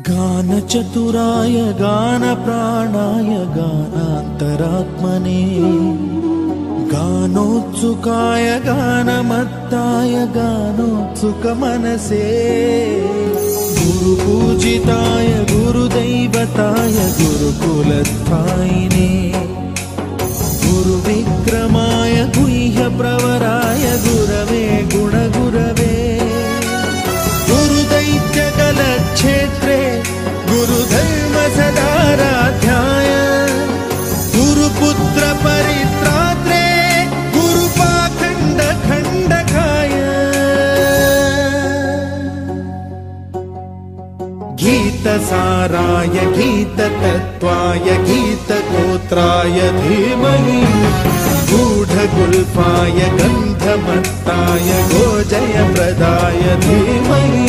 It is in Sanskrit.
गानचतुराय गानप्राणाय गानान्तरात्मने गानोत्सुकाय गानमत्ताय गानोत्सुकमनसे गुरुपूजिताय गुरुदैवताय गुरुकुलस्थायिने गुरुविक्रमाय गुह्यप्रवराय गुरवे गुणगुरवे गुरुदैत्यकलक्षेत्रे गुरुधर्मसदाराध्याय गुरुपुत्रपरित्रात्रे गुरुपाखण्डखण्डकाय गीतसाराय गीततत्त्वाय गीतगोत्राय धीमहि गूढगुल्फाय गन्धमत्ताय गोजयप्रदाय धीमहि